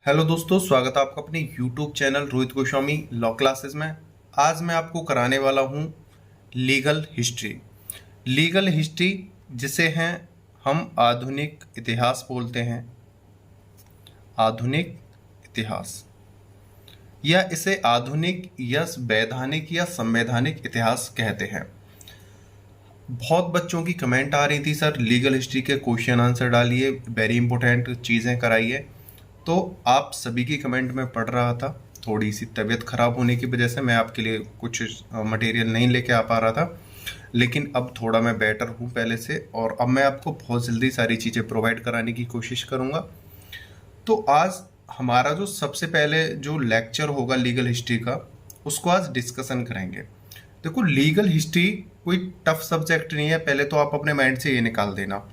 Hello दोस्तों, स्वागत है आपका अपने YouTube channel Rohit Goswami law classes में। आज मैं आपको कराने वाला हूँ लीगल हिस्ट्री। लीगल हिस्ट्री जिसे हैं हम आधुनिक इतिहास बोलते हैं, आधुनिक इतिहास, या इसे आधुनिक या वैधानिक या संवैधानिक इतिहास कहते हैं। बहुत बच्चों की कमेंट आ रही थी, सर लीगल हिस्ट्री के क्वेश्चन आंसर डालिए, वेरी इंपॉर्टेंट चीज़ें कराइए। तो आप सभी की कमेंट में पढ़ रहा था। थोड़ी सी तबीयत खराब होने की वजह से मैं आपके लिए कुछ मटेरियल नहीं लेके आ पा रहा था, लेकिन अब थोड़ा मैं बेटर हूँ पहले से, और अब मैं आपको बहुत जल्दी सारी चीज़ें प्रोवाइड कराने की कोशिश करूँगा। तो आज हमारा जो सबसे पहले जो लेक्चर होगा लीगल हिस्ट्री का, उसको आज डिस्कशन करेंगे। देखो, लीगल हिस्ट्री कोई टफ सब्जेक्ट नहीं है। पहले तो आप अपने माइंड से ये निकाल देना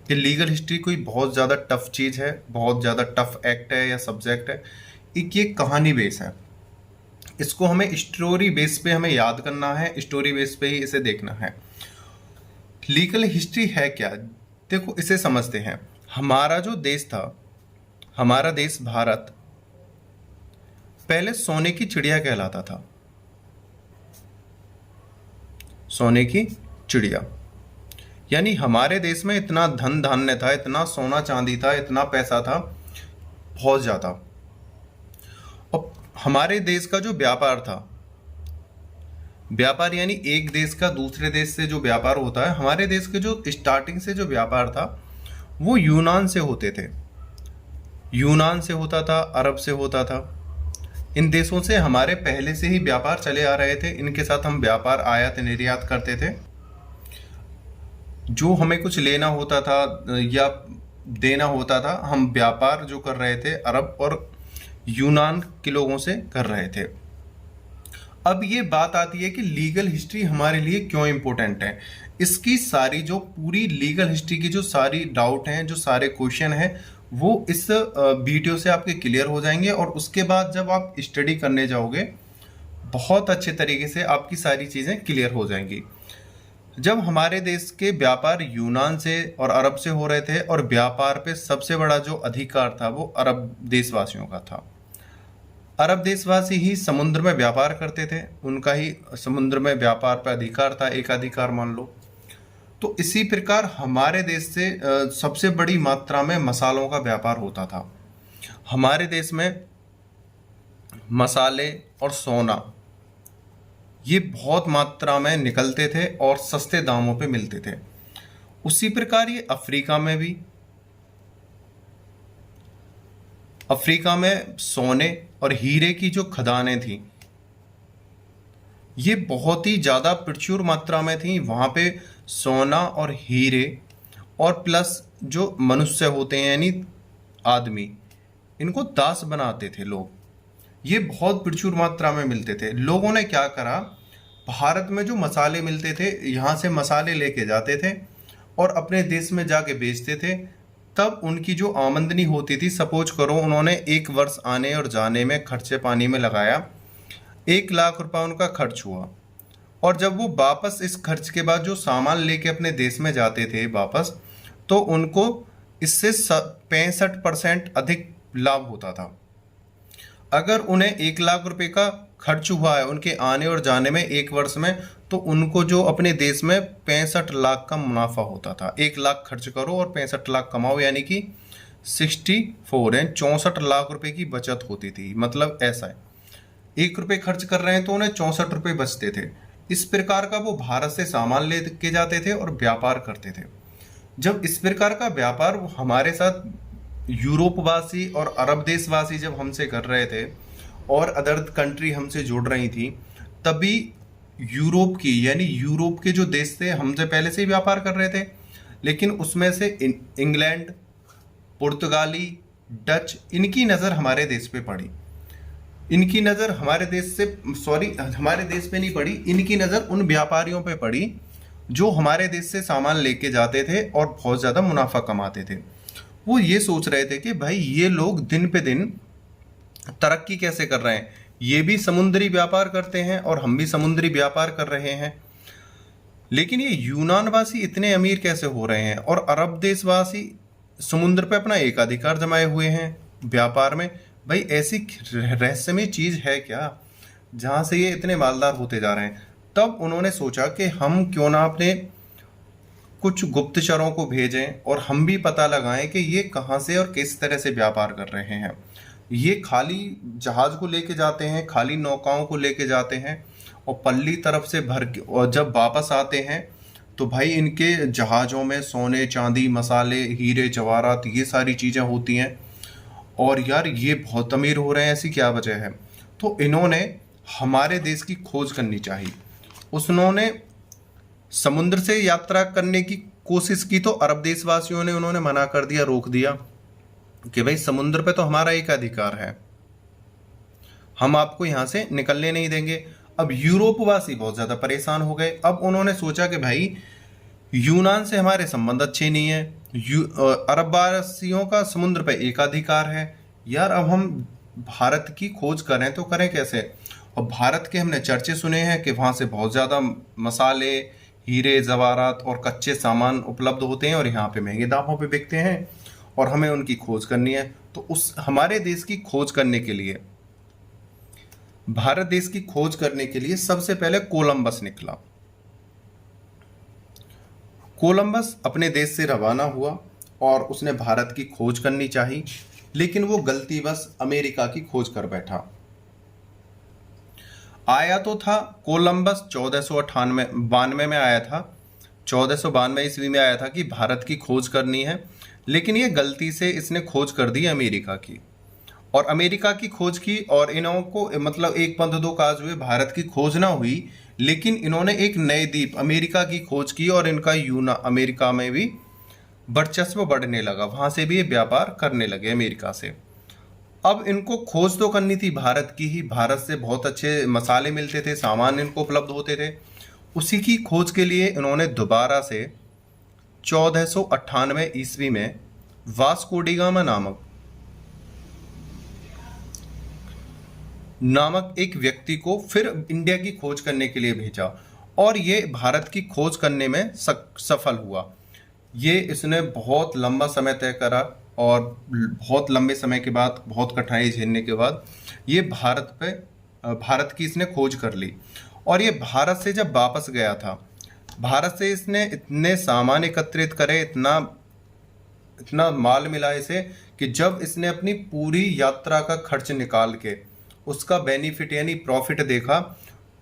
कि लीगल हिस्ट्री कोई बहुत ज़्यादा टफ चीज़ है, बहुत ज़्यादा टफ एक्ट है या सब्जेक्ट है। एक ये कहानी बेस है, इसको हमें स्टोरी बेस पे हमें याद करना है, स्टोरी बेस पे ही इसे देखना है। लीगल हिस्ट्री है क्या? देखो, इसे समझते हैं। हमारा जो देश था, हमारा देश भारत, पहले सोने की चिड़िया कहलाता था। सोने की चिड़िया यानी हमारे देश में इतना धन धान्य था, इतना सोना चांदी था, इतना पैसा था, बहुत ज़्यादा। और हमारे देश का जो व्यापार था, व्यापार यानी एक देश का दूसरे देश से जो व्यापार होता है, हमारे देश के जो स्टार्टिंग से जो व्यापार था वो यूनान से होते थे। यूनान से होता था, अरब से होता था। इन देशों से हमारे पहले से ही व्यापार चले आ रहे थे। इनके साथ हम व्यापार आयात निर्यात करते थे। जो हमें कुछ लेना होता था या देना होता था, हम व्यापार जो कर रहे थे अरब और यूनान के लोगों से कर रहे थे। अब ये बात आती है कि लीगल हिस्ट्री हमारे लिए क्यों इम्पोर्टेंट है। इसकी सारी जो पूरी लीगल हिस्ट्री की जो सारी डाउट हैं, जो सारे क्वेश्चन हैं, वो इस वीडियो से आपके क्लियर हो जाएंगे। और उसके बाद जब आप स्टडी करने जाओगे, बहुत अच्छे तरीके से आपकी सारी चीज़ें क्लियर हो जाएंगी। जब हमारे देश के व्यापार यूनान से और अरब से हो रहे थे, और व्यापार पे सबसे बड़ा जो अधिकार था वो अरब देशवासियों का था। अरब देशवासी ही समुद्र में व्यापार करते थे, उनका ही समुद्र में व्यापार पर अधिकार था, एकाधिकार मान लो। तो इसी प्रकार हमारे देश से सबसे बड़ी मात्रा में मसालों का व्यापार होता था। हमारे देश में मसाले और सोना ये बहुत मात्रा में निकलते थे और सस्ते दामों पे मिलते थे। उसी प्रकार ये अफ्रीका में भी, अफ्रीका में सोने और हीरे की जो खदानें थी, ये बहुत ही ज़्यादा प्रचुर मात्रा में थी। वहाँ पे सोना और हीरे, और प्लस जो मनुष्य होते हैं यानी आदमी, इनको दास बनाते थे लोग। ये बहुत प्रचुर मात्रा में मिलते थे। लोगों ने क्या करा, भारत में जो मसाले मिलते थे, यहाँ से मसाले लेके जाते थे और अपने देश में जाके बेचते थे। तब उनकी जो आमदनी होती थी, सपोज करो उन्होंने एक वर्ष आने और जाने में खर्चे पानी में लगाया, 1 लाख रुपया उनका खर्च हुआ। और जब वो वापस इस खर्च के बाद जो सामान लेके अपने देश में जाते थे वापस, तो उनको इससे 65% अधिक लाभ होता था। अगर उन्हें 1 लाख रुपए का खर्च हुआ है उनके आने और जाने में एक वर्ष में, तो उनको जो अपने देश में 65 लाख का मुनाफा होता था। 1 लाख खर्च करो और 65 लाख कमाओ, यानी कि 64 यानी 64 लाख रुपए की बचत होती थी। मतलब ऐसा है, 1 रुपये खर्च कर रहे हैं तो उन्हें 64 रुपये बचते थे। इस प्रकार का वो भारत से सामान ले के जाते थे और व्यापार करते थे। जब इस प्रकार का व्यापार वो हमारे साथ यूरोपवासी और अरब देशवासी जब हमसे कर रहे थे और अदर कंट्री हमसे जुड़ रही थी, तभी यूरोप की यानी यूरोप के जो देश थे हमसे पहले से ही व्यापार कर रहे थे, लेकिन उसमें से इंग्लैंड, पुर्तगाली, डच, इनकी नज़र हमारे देश पे पड़ी। इनकी नज़र हमारे देश से हमारे देश पे नहीं पड़ी, इनकी नज़र उन व्यापारियों पे पड़ी जो हमारे देश से सामान लेके जाते थे और बहुत ज़्यादा मुनाफा कमाते थे। वो ये सोच रहे थे कि भाई ये लोग दिन पे दिन तरक्की कैसे कर रहे हैं, ये भी समुद्री व्यापार करते हैं और हम भी समुद्री व्यापार कर रहे हैं, लेकिन ये यूनानवासी इतने अमीर कैसे हो रहे हैं और अरब देशवासी समुद्र पे अपना एकाधिकार जमाए हुए हैं। व्यापार में। भाई ऐसी रहस्यमय चीज है क्या जहां से ये इतने मालदार होते जा रहे हैं? तब उन्होंने सोचा कि हम क्यों ना अपने कुछ गुप्तचरों को भेजें और हम भी पता लगाएं कि ये कहाँ से और किस तरह से व्यापार कर रहे हैं। ये खाली जहाज को लेके जाते हैं, खाली नौकाओं को लेके जाते हैं और पल्ली तरफ से भर के, और जब वापस आते हैं तो भाई इनके जहाज़ों में सोने चांदी मसाले हीरे जवाहरात ये सारी चीज़ें होती हैं। और यार ये बहुत अमीर हो रहे हैं, ऐसी क्या वजह है? तो इन्होंने हमारे देश की खोज करनी चाहिए। उन्होंने समुद्र से यात्रा करने की कोशिश की तो अरब देशवासियों ने उन्होंने मना कर दिया, रोक दिया कि भाई समुद्र पे तो हमारा एक अधिकार है, हम आपको यहां से निकलने नहीं देंगे। अब यूरोपवासी बहुत ज़्यादा परेशान हो गए। अब उन्होंने सोचा कि भाई यूनान से हमारे संबंध अच्छे नहीं है, अरब वासियों का समुद्र पे एकाधिकार है। यार अब हम भारत की खोज करें तो करें कैसे? और भारत के हमने चर्चे सुने हैं कि वहाँ से बहुत ज़्यादा मसाले हीरे जवाहरात और कच्चे सामान उपलब्ध होते हैं और यहाँ पे महंगे दामों पे बिकते हैं और हमें उनकी खोज करनी है। तो उस हमारे देश की खोज करने के लिए, भारत देश की खोज करने के लिए सबसे पहले कोलंबस निकला। कोलंबस अपने देश से रवाना हुआ और उसने भारत की खोज करनी चाहिए, लेकिन वो गलतीवश अमेरिका की खोज कर बैठा। आया तो था कोलंबस 1492 में आया था, 1492 ईस्वी में आया था कि भारत की खोज करनी है, लेकिन ये गलती से इसने खोज कर दी अमेरिका की। और अमेरिका की खोज की और इन्हों को मतलब एक पंथ दो काज हुए, भारत की खोज ना हुई, लेकिन इन्होंने एक नए द्वीप अमेरिका की खोज की और इनका अमेरिका में भी वर्चस्व बढ़ने लगा, वहां से भी ये व्यापार करने लगे अमेरिका से। अब इनको खोज तो करनी थी भारत की ही, भारत से बहुत अच्छे मसाले मिलते थे, सामान इनको उपलब्ध होते थे। उसी की खोज के लिए इन्होंने दोबारा से 1498 ईस्वी में वास्को डी गामा नामक एक व्यक्ति को फिर इंडिया की खोज करने के लिए भेजा और ये भारत की खोज करने में सफल हुआ। ये इसने बहुत लंबा समय तय करा और बहुत लंबे समय के बाद, बहुत कठिनाई झेलने के बाद ये भारत की इसने खोज कर ली। और ये भारत से जब वापस गया था, भारत से इसने इतने सामान एकत्रित करे, इतना माल मिला इसे कि जब इसने अपनी पूरी यात्रा का खर्च निकाल के उसका बेनिफिट यानी प्रॉफिट देखा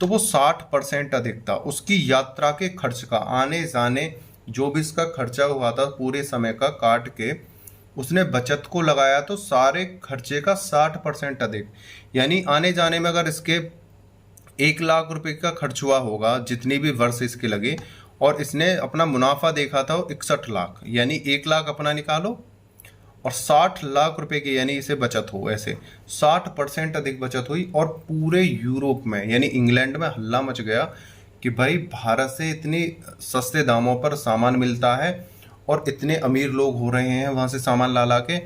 तो वो 60% अधिक था उसकी यात्रा के खर्च का। आने जाने जो भी इसका खर्चा हुआ था पूरे समय का काट के उसने बचत को लगाया तो सारे खर्चे का 60% अधिक, यानी आने जाने में अगर इसके 1 लाख रुपए का खर्च हुआ होगा जितनी भी वर्ष इसके लगे, और इसने अपना मुनाफा देखा था 61 लाख, यानी 1 लाख अपना निकालो और 60 लाख रुपए की यानी इसे बचत हो, ऐसे 60% अधिक बचत हुई। और पूरे यूरोप में यानी इंग्लैंड में हल्ला मच गया कि भाई भारत से इतनी सस्ते दामों पर सामान मिलता है और इतने अमीर लोग हो रहे हैं वहाँ से सामान ला ला के।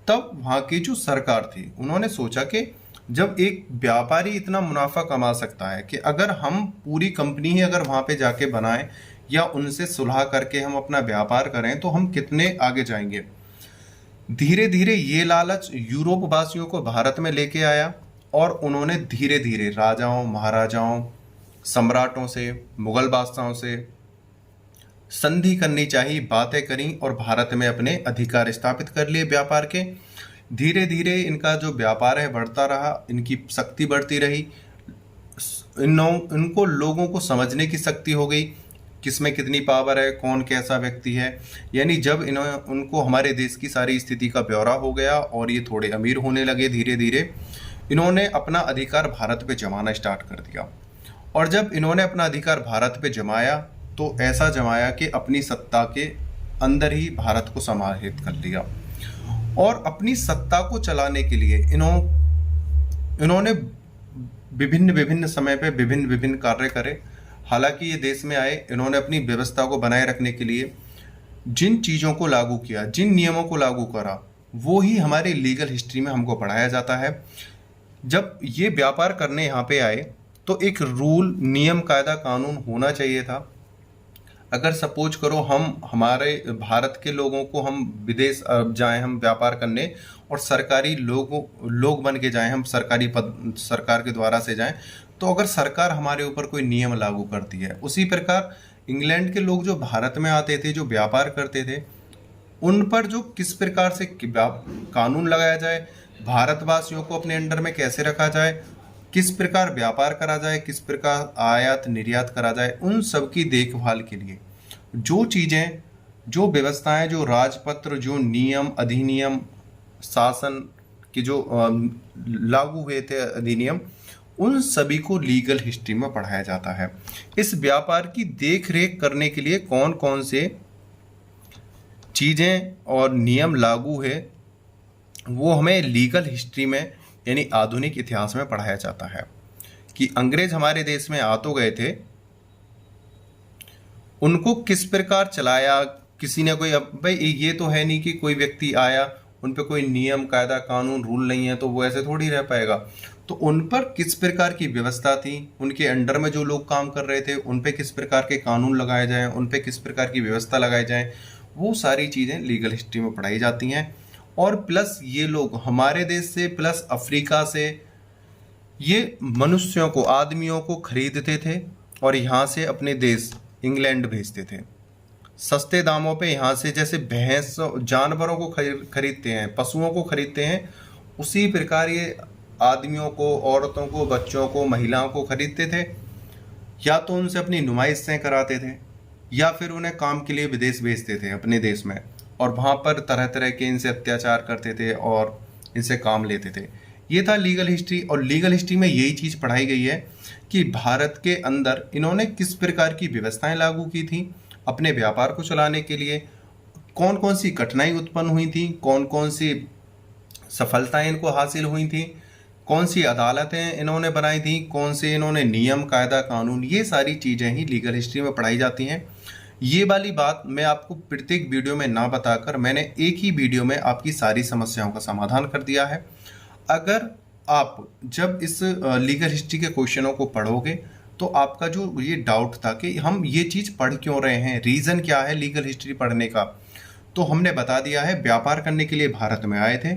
तब वहाँ की जो सरकार थी उन्होंने सोचा कि जब एक व्यापारी इतना मुनाफा कमा सकता है कि अगर हम पूरी कंपनी ही अगर वहाँ पे जाके बनाएं या उनसे सुलह करके हम अपना व्यापार करें तो हम कितने आगे जाएंगे। धीरे धीरे ये लालच यूरोप वासियों को भारत में लेके आया और उन्होंने धीरे धीरे राजाओं महाराजाओं सम्राटों से मुगल बादशाहों से संधि करनी चाहिए, बातें करी और भारत में अपने अधिकार स्थापित कर लिए व्यापार के। धीरे धीरे इनका जो व्यापार है बढ़ता रहा, इनकी शक्ति बढ़ती रही, इनको लोगों को समझने की शक्ति हो गई किसमें कितनी पावर है, कौन कैसा व्यक्ति है। यानी जब उनको हमारे देश की सारी स्थिति का ब्यौरा हो गया और ये थोड़े अमीर होने लगे, धीरे धीरे इन्होंने अपना अधिकार भारत पे जमाना स्टार्ट कर दिया। और जब इन्होंने अपना अधिकार भारत पे जमाया तो ऐसा जमाया कि अपनी सत्ता के अंदर ही भारत को समाहित कर लिया। और अपनी सत्ता को चलाने के लिए इन्होंने विभिन्न विभिन्न समय पे विभिन्न विभिन्न कार्य करे। हालांकि ये देश में आए, इन्होंने अपनी व्यवस्था को बनाए रखने के लिए जिन चीज़ों को लागू किया, जिन नियमों को लागू करा, वो ही हमारे लीगल हिस्ट्री में हमको पढ़ाया जाता है। जब ये व्यापार करने यहाँ पे आए तो एक रूल नियम कायदा कानून होना चाहिए था। अगर सपोज करो हम हमारे भारत के लोगों को हम विदेश जाएं, हम व्यापार करने, और सरकारी लोग बन के जाएं, हम सरकारी पद सरकार के द्वारा से जाएं, तो अगर सरकार हमारे ऊपर कोई नियम लागू करती है, उसी प्रकार इंग्लैंड के लोग जो भारत में आते थे, जो व्यापार करते थे, उन पर जो किस प्रकार से कानून लगाया जाए, भारतवासियों को अपने अंडर में कैसे रखा जाए, किस प्रकार व्यापार करा जाए, किस प्रकार आयात निर्यात करा जाए, उन सब की देखभाल के लिए जो चीज़ें, जो व्यवस्थाएं, जो राजपत्र, जो नियम अधिनियम, शासन के जो लागू हुए थे अधिनियम, उन सभी को लीगल हिस्ट्री में पढ़ाया जाता है। इस व्यापार की देख रेख करने के लिए कौन कौन से चीज़ें और नियम लागू है, वो हमें लीगल हिस्ट्री में यानी आधुनिक इतिहास में पढ़ाया जाता है। कि अंग्रेज हमारे देश में आ तो गए थे, उनको किस प्रकार चलाया, किसी ने कोई, अब भाई ये तो है नहीं कि कोई व्यक्ति आया, उन पे कोई नियम कायदा कानून रूल नहीं है तो वो ऐसे थोड़ी रह पाएगा। तो उन पर किस प्रकार की व्यवस्था थी, उनके अंडर में जो लोग काम कर रहे थे उन पे किस प्रकार के कानून लगाए जाएं, उन पे किस प्रकार की व्यवस्था लगाई जाए, वो सारी चीज़ें लीगल हिस्ट्री में पढ़ाई जाती हैं। और प्लस ये लोग हमारे देश से प्लस अफ्रीका से ये मनुष्यों को, आदमियों को खरीदते थे और यहाँ से अपने देश इंग्लैंड भेजते थे सस्ते दामों पे। यहाँ से जैसे भैंस जानवरों को खरीदते हैं, पशुओं को खरीदते हैं, उसी प्रकार ये आदमियों को, औरतों को, बच्चों को, महिलाओं को खरीदते थे। या तो उनसे अपनी नुमाइशें कराते थे या फिर उन्हें काम के लिए विदेश भेजते थे अपने देश में, और वहाँ पर तरह तरह के इनसे अत्याचार करते थे और इनसे काम लेते थे। ये था लीगल हिस्ट्री। और लीगल हिस्ट्री में यही चीज़ पढ़ाई गई है कि भारत के अंदर इन्होंने किस प्रकार की व्यवस्थाएं लागू की थी अपने व्यापार को चलाने के लिए, कौन कौन सी कठिनाई उत्पन्न हुई थी, कौन कौन सी सफलताएं इनको हासिल हुई थी, कौन सी अदालतें इन्होंने बनाई थी, कौन से इन्होंने नियम कायदा कानून, ये सारी चीज़ें ही लीगल हिस्ट्री में पढ़ाई जाती हैं। ये वाली बात मैं आपको प्रत्येक वीडियो में ना बताकर मैंने एक ही वीडियो में आपकी सारी समस्याओं का समाधान कर दिया है। अगर आप जब इस लीगल हिस्ट्री के क्वेश्चनों को पढ़ोगे तो आपका जो ये डाउट था कि हम ये चीज़ पढ़ क्यों रहे हैं, रीज़न क्या है लीगल हिस्ट्री पढ़ने का, तो हमने बता दिया है। व्यापार करने के लिए भारत में आए थे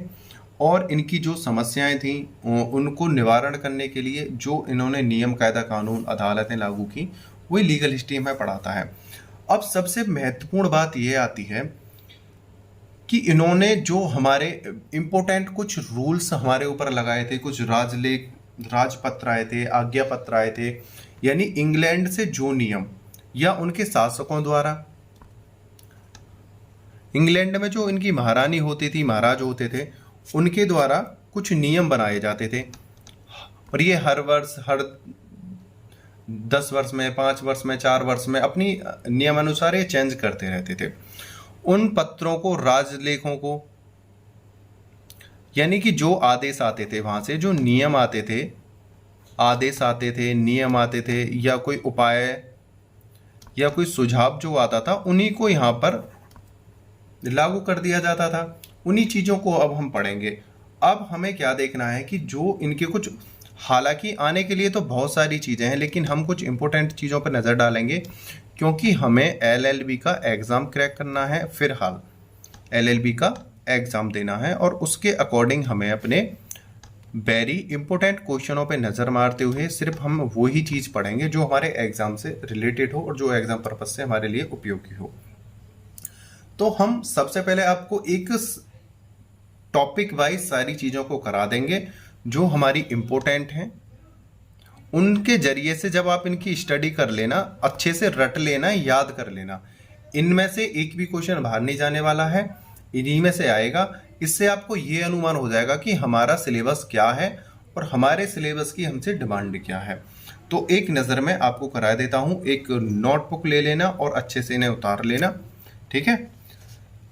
और इनकी जो समस्याएं थी उनको निवारण करने के लिए जो इन्होंने नियम कायदा कानून अदालतें लागू की, वही लीगल हिस्ट्री में पढ़ाता है। अब सबसे महत्वपूर्ण बात यह आती है कि इन्होंने जो हमारे इम्पोर्टेंट कुछ रूल्स हमारे ऊपर लगाए थे, कुछ राजपत्र आए थे, आज्ञा पत्र आए थे, यानी इंग्लैंड से जो नियम या उनके शासकों द्वारा, इंग्लैंड में जो इनकी महारानी होती थी, महाराज होते थे, उनके द्वारा कुछ नियम बनाए जाते थे। और ये हर वर्ष, हर 10 वर्ष में, 5 वर्ष में, 4 वर्ष में अपनी नियमानुसार ये चेंज करते रहते थे। उन पत्रों को, राजलेखों को, यानी कि जो आदेश आते थे वहां से, जो नियम आते थे, आदेश आते थे, नियम आते थे, या कोई उपाय या कोई सुझाव जो आता था, उन्हीं को यहाँ पर लागू कर दिया जाता था। उन्हीं चीज़ों को अब हम पढ़ेंगे। अब हमें क्या देखना है कि जो इनके कुछ, हालांकि आने के लिए तो बहुत सारी चीज़ें हैं, लेकिन हम कुछ इंपॉर्टेंट चीज़ों पर नज़र डालेंगे क्योंकि हमें LLB का एग्ज़ाम क्रैक करना है। फिलहाल LLB का एग्ज़ाम देना है और उसके अकॉर्डिंग हमें अपने वेरी इंपॉर्टेंट क्वेश्चनों पे नज़र मारते हुए सिर्फ हम वही चीज़ पढ़ेंगे जो हमारे एग्ज़ाम से रिलेटेड हो और जो एग्ज़ाम पर्पस से हमारे लिए उपयोगी हो। तो हम सबसे पहले आपको एक टॉपिक वाइज सारी चीज़ों को करा देंगे जो हमारी इम्पोर्टेंट हैं। उनके जरिए से जब आप इनकी स्टडी कर लेना, अच्छे से रट लेना, याद कर लेना, इनमें से एक भी क्वेश्चन बाहर नहीं जाने वाला है, इन्हीं में से आएगा। इससे आपको ये अनुमान हो जाएगा कि हमारा सिलेबस क्या है और हमारे सिलेबस की हमसे डिमांड क्या है। तो एक नज़र में आपको करा देता हूँ, एक नोटबुक ले लेना और अच्छे से इन्हें उतार लेना, ठीक है।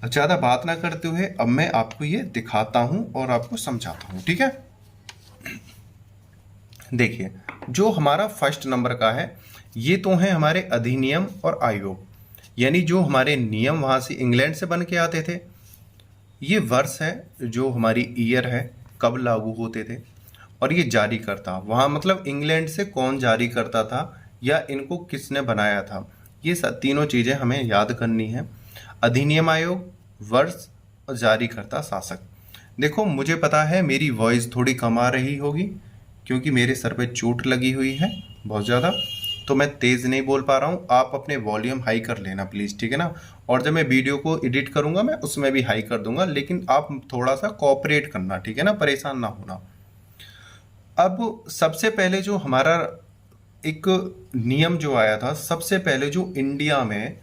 ज़्यादा बात ना करते हुए अब मैं आपको ये दिखाता हूँ और आपको समझाता हूँ, ठीक है। देखिए, जो हमारा फर्स्ट नंबर का है, ये तो हैं हमारे अधिनियम और आयोग, यानी जो हमारे नियम वहाँ से इंग्लैंड से बन के आते थे। ये वर्ष है, जो हमारी ईयर है, कब लागू होते थे, और ये जारी करता, वहाँ मतलब इंग्लैंड से कौन जारी करता था या इनको किसने बनाया था, ये तीनों चीजें हमें याद करनी है। अधिनियम आयोग, वर्ष और जारीकर्ता शासक। देखो मुझे पता है मेरी वॉइस थोड़ी कम आ रही होगी क्योंकि मेरे सर पे चोट लगी हुई है बहुत ज़्यादा, तो मैं तेज़ नहीं बोल पा रहा हूँ। आप अपने वॉल्यूम हाई कर लेना प्लीज़, ठीक है ना। और जब मैं वीडियो को एडिट करूँगा मैं उसमें भी हाई कर दूंगा, लेकिन आप थोड़ा सा कोऑपरेट करना, ठीक है ना, परेशान ना होना। अब सबसे पहले जो हमारा एक नियम जो आया था, सबसे पहले जो इंडिया में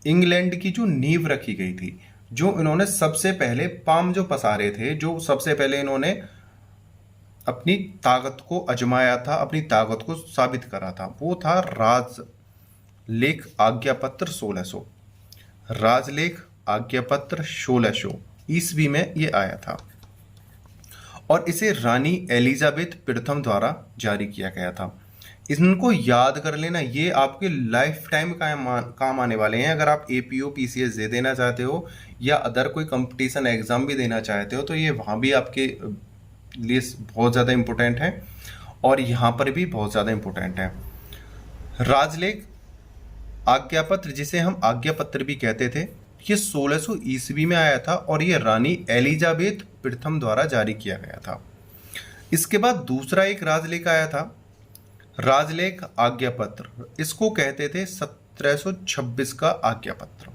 इंग्लैंड की जो नींव रखी गई थी, जो इन्होंने सबसे पहले पाम जो पसारे थे, जो सबसे पहले इन्होंने अपनी ताकत को आजमाया था, अपनी ताकत को साबित करा था, वो था राजलेख आज्ञापत्र 1600। राजलेख आज्ञापत्र 1600 ईस्वी में ये आया था और इसे रानी एलिजाबेथ प्रथम द्वारा जारी किया गया था। इनको याद कर लेना, ये आपके लाइफ टाइम काम आने वाले हैं। अगर आप एपीओ पीसीएस दे देना चाहते हो या अदर कोई कंपटीशन एग्जाम भी देना चाहते हो तो ये वहाँ भी आपके लिए बहुत ज़्यादा इम्पोर्टेंट है और यहाँ पर भी बहुत ज़्यादा इम्पोर्टेंट है। राजलेख आज्ञापत्र, जिसे हम आज्ञापत्र भी कहते थे, ये 1600 ईस्वी में आया था और ये रानी एलिजाबेथ प्रथम द्वारा जारी किया गया था। इसके बाद दूसरा एक राजलेख आया था, राजलेख आज्ञापत्र। इसको कहते थे 1726 का आज्ञापत्र,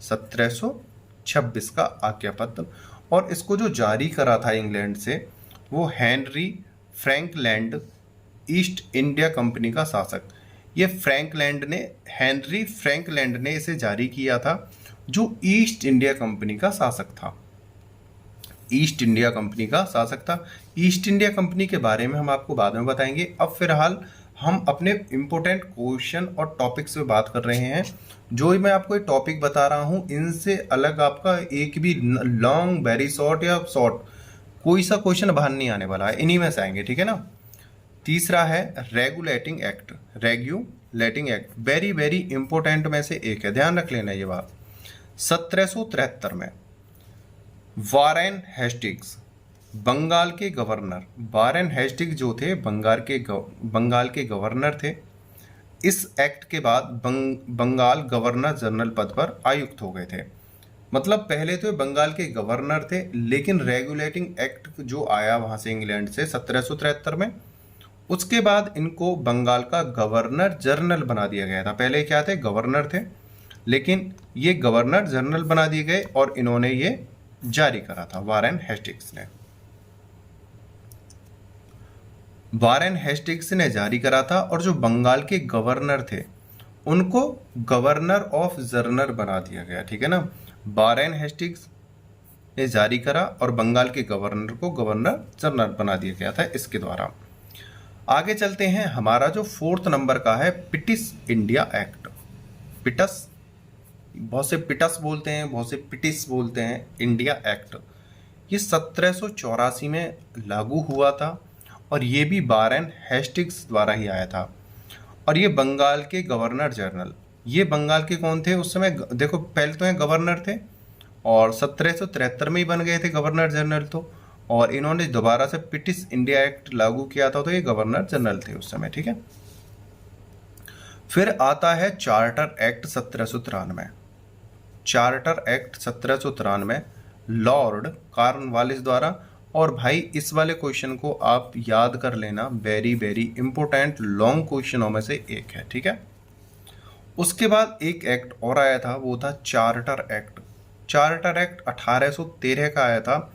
1726 का आज्ञापत्र। और इसको जो जारी करा था इंग्लैंड से वो Henry Frankland east India company का शासक। ये हेनरी फ्रैंकलैंड ने इसे जारी किया था, जो ईस्ट इंडिया कंपनी का शासक था। ईस्ट इंडिया कंपनी का शासक था। ईस्ट इंडिया कंपनी के बारे में हम आपको बाद में बताएंगे। अब फिलहाल हम अपने इम्पोर्टेंट क्वेश्चन और टॉपिक्स पे बात कर रहे हैं। जो मैं आपको एक टॉपिक बता रहा हूँ, इनसे अलग आपका एक भी लॉन्ग, वेरी शॉर्ट या शॉर्ट कोई सा क्वेश्चन बाहर नहीं आने वाला है, इन्हीं में से आएंगे, ठीक है ना। तीसरा है regulating act, regulating act very very important में से एक है, ध्यान रख लेना ये बात। 1773 में वारेन हेस्टिंग्स, बंगाल के गवर्नर, वारेन हेस्टिंग्स जो थे बंगाल के गवर्नर थे। इस एक्ट के बाद बंगाल गवर्नर जनरल पद पर आयुक्त हो गए थे। मतलब पहले तो बंगाल के गवर्नर थे, लेकिन रेगुलेटिंग एक्ट जो आया वहां से इंग्लैंड से 1773 में, उसके बाद इनको बंगाल का गवर्नर जनरल बना दिया गया था। पहले क्या थे, गवर्नर थे, लेकिन ये गवर्नर जनरल बना दिए गए और इन्होंने ये जारी करा था वारेन हेस्टिंग्स ने। वारेन हेस्टिंग्स ने जारी करा था और जो बंगाल के गवर्नर थे उनको गवर्नर ऑफ जनरल बना दिया गया, ठीक है ना। वारेन हेस्टिंग्स ने जारी करा और बंगाल के गवर्नर को गवर्नर जनरल बना दिया गया था इसके द्वारा। आगे चलते हैं, हमारा जो 4th नंबर का है पिटिश इंडिया एक्ट। पिटस, बहुत से पिटस बोलते हैं, बहुत से पिटिश बोलते हैं। इंडिया एक्ट ये 1784 में लागू हुआ था और ये भी वारेन हेस्टिंग्स द्वारा ही आया था। और ये बंगाल के गवर्नर जनरल, ये बंगाल के कौन थे उस समय, देखो पहले तो ये गवर्नर थे और 1773 में ही बन गए थे गवर्नर जनरल तो, और इन्होंने दोबारा से पिटिश इंडिया एक्ट लागू किया था, तो ये गवर्नर जनरल थे उस समय, ठीक है। फिर आता है charter act 1793। Charter act 1793 Lord Cornwallis द्वारा। और भाई इस वाले क्वेश्चन को आप याद कर लेना, वेरी वेरी इंपॉर्टेंट लॉन्ग क्वेश्चनों में से एक है, ठीक है। उसके बाद एक एक्ट और आया था, वो था चार्टर एक्ट। चार्टर एक्ट 1813 का आया था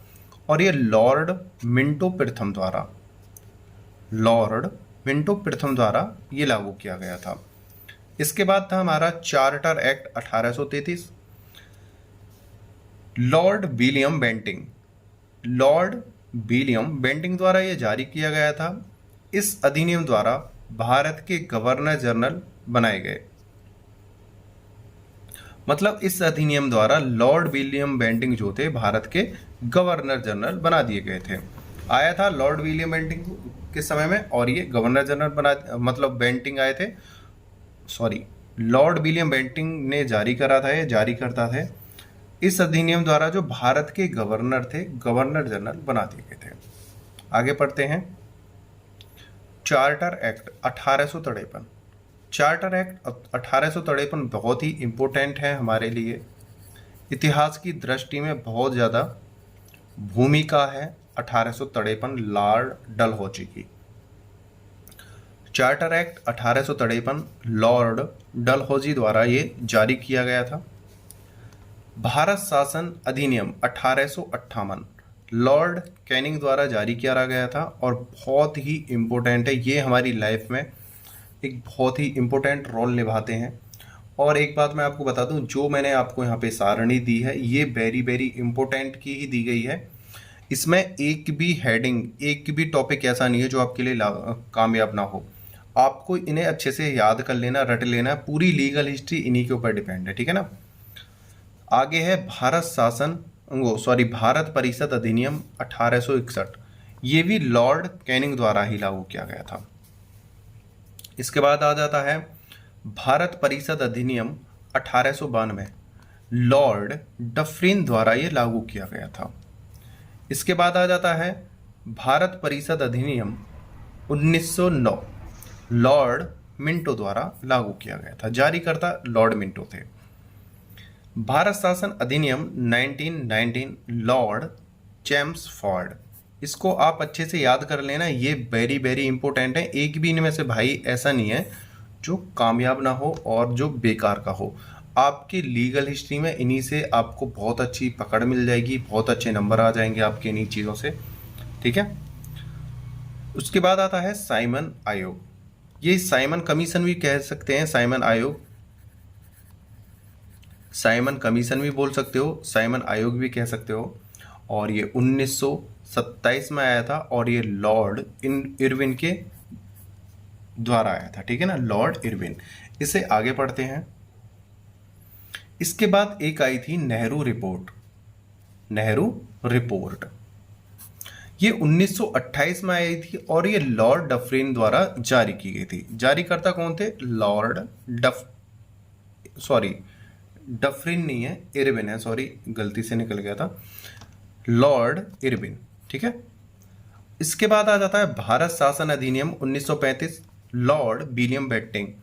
और ये लॉर्ड मिंटो प्रथम द्वारा ये लागू किया गया था। इसके बाद था हमारा charter act 1833। Lord William Bentinck द्वारा यह जारी किया गया था। इस अधिनियम द्वारा भारत के गवर्नर जनरल बनाए गए। मतलब इस अधिनियम द्वारा लॉर्ड विलियम बेंटिंग जो थे भारत के गवर्नर जनरल बना दिए गए थे। आया था लॉर्ड विलियम बेंटिंग के समय में और ये गवर्नर जनरल मतलब बेंटिंग आए थे, लॉर्ड विलियम बेंटिंग ने जारी करा था, ये जारी करता थे। इस अधिनियम द्वारा जो भारत के गवर्नर थे गवर्नर जनरल बना दिए गए थे। आगे पढ़ते हैं, चार्टर एक्ट 1853। चार्टर एक्ट 1853 बहुत ही इम्पोर्टेंट है हमारे लिए। इतिहास की दृष्टि में बहुत ज़्यादा भूमिका है 1853 लॉर्ड डलहौजी की। चार्टर एक्ट 1853 लॉर्ड डलहौजी द्वारा ये जारी किया गया था। भारत शासन अधिनियम 1858 लॉर्ड कैनिंग द्वारा जारी किया गया था और बहुत ही इम्पोर्टेंट है। ये हमारी लाइफ में एक बहुत ही इम्पोर्टेंट रोल निभाते हैं। और एक बात मैं आपको बता दूं, जो मैंने आपको यहाँ पे सारणी दी है ये वेरी वेरी इम्पोर्टेंट की ही दी गई है। इसमें एक भी हेडिंग, एक भी टॉपिक ऐसा नहीं है जो आपके लिए कामयाब ना हो। आपको इन्हें अच्छे से याद कर लेना, रट लेना। पूरी लीगल हिस्ट्री इन्हीं के ऊपर डिपेंड है, ठीक है ना। आगे है भारत परिषद अधिनियम 1861। ये भी लॉर्ड कैनिंग द्वारा ही लागू किया गया था। इसके बाद आ जाता है भारत परिषद अधिनियम 1892 लॉर्ड डफरिन द्वारा ये लागू किया गया था। इसके बाद आ जाता है भारत परिषद अधिनियम 1909 लॉर्ड मिंटो द्वारा लागू किया गया था। जारीकर्ता लॉर्ड मिंटो थे। भारत शासन अधिनियम 1919 लॉर्ड चैम्सफोर्ड। इसको आप अच्छे से याद कर लेना, ये वेरी वेरी इंपॉर्टेंट है। एक भी इनमें से भाई ऐसा नहीं है जो कामयाब ना हो और जो बेकार का हो। आपकी लीगल हिस्ट्री में इन्हीं से आपको बहुत अच्छी पकड़ मिल जाएगी, बहुत अच्छे नंबर आ जाएंगे आपके इन्हीं चीज़ों से, ठीक है। उसके बाद आता है साइमन आयोग। ये साइमन कमीशन भी कह सकते हैं, साइमन आयोग, साइमन कमीशन भी बोल सकते हो, साइमन आयोग भी कह सकते हो। और ये 1927 में आया था और ये लॉर्ड इरविन के द्वारा आया था, ठीक है ना, लॉर्ड इरविन। इसे आगे पढ़ते हैं। इसके बाद एक आई थी नेहरू रिपोर्ट। नेहरू रिपोर्ट ये 1928 में आई थी और ये लॉर्ड डफरिन द्वारा जारी की गई थी। जारीकर्ता कौन थे? लॉर्ड डफरिन नहीं है, इरविन है, सॉरी गलती से निकल गया था, लॉर्ड इरविन, ठीक है। इसके बाद आ जाता है भारत शासन अधिनियम 1935 लॉर्ड विलियम बेंटिंक।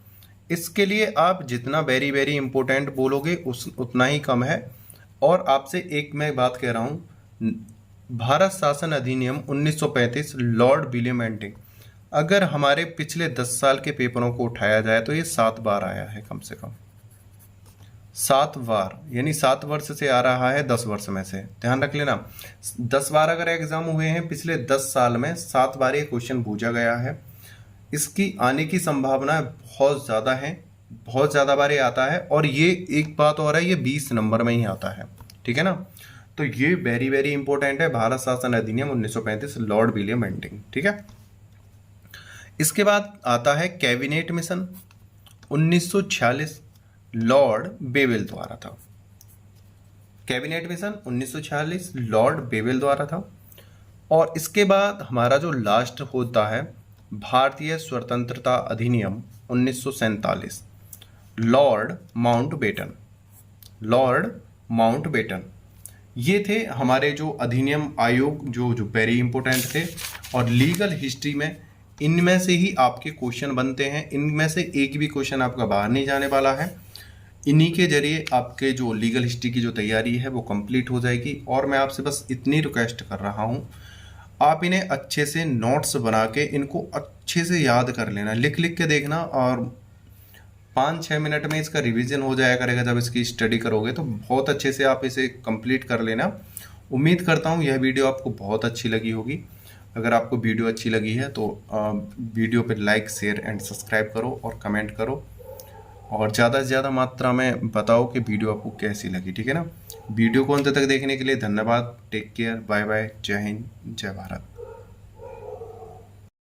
इसके लिए आप जितना वेरी वेरी इंपॉर्टेंट बोलोगे उतना ही कम है। और आपसे एक मैं बात कह रहा हूं, भारत शासन अधिनियम 1935 लॉर्ड विलियम बेंटिंक, अगर हमारे पिछले 10 साल के पेपरों को उठाया जाए तो ये 7 बार आया है, कम से कम 7 बार, यानी 7 वर्ष से आ रहा है 10 वर्ष में से। ध्यान रख लेना, 10 बार अगर एग्जाम हुए हैं पिछले 10 साल में, 7 बार ये क्वेश्चन पूछा गया है। इसकी आने की संभावना बहुत ज़्यादा है, बहुत ज़्यादा बार ये आता है। और ये एक बात और है, ये 20 नंबर में ही आता है, ठीक है ना। तो ये वेरी वेरी इंपॉर्टेंट है, भारत शासन अधिनियम 1935 लॉर्ड विलियम बेंटिंक, ठीक है। इसके बाद आता है कैबिनेट मिशन 1946 लॉर्ड बेवेल द्वारा था। कैबिनेट मिशन 1946 लॉर्ड बेवेल द्वारा था। और इसके बाद हमारा जो लास्ट होता है भारतीय स्वतंत्रता अधिनियम 1947 लॉर्ड माउंटबेटन। लॉर्ड माउंटबेटन ये थे हमारे जो अधिनियम आयोग जो वेरी इंपॉर्टेंट थे। और लीगल हिस्ट्री में इनमें से ही आपके क्वेश्चन बनते हैं, इनमें से एक भी क्वेश्चन आपका बाहर नहीं जाने वाला है। इन्हीं के जरिए आपके जो लीगल हिस्ट्री की जो तैयारी है वो कंप्लीट हो जाएगी। और मैं आपसे बस इतनी रिक्वेस्ट कर रहा हूँ, आप इन्हें अच्छे से नोट्स बना के इनको अच्छे से याद कर लेना, लिख लिख के देखना, और 5-6 मिनट में इसका रिवीजन हो जाया करेगा। जब इसकी स्टडी करोगे तो बहुत अच्छे से आप इसे कंप्लीट कर लेना। उम्मीद करता हूँ यह वीडियो आपको बहुत अच्छी लगी होगी। अगर आपको वीडियो अच्छी लगी है तो वीडियो पे लाइक, शेयर एंड सब्सक्राइब करो और कमेंट करो। और ज़्यादा से ज़्यादा मात्रा में बताओ कि वीडियो आपको कैसी लगी, ठीक है ना। वीडियो को अंत तक देखने के लिए धन्यवाद। टेक केयर, बाय बाय, जय हिंद, जय भारत।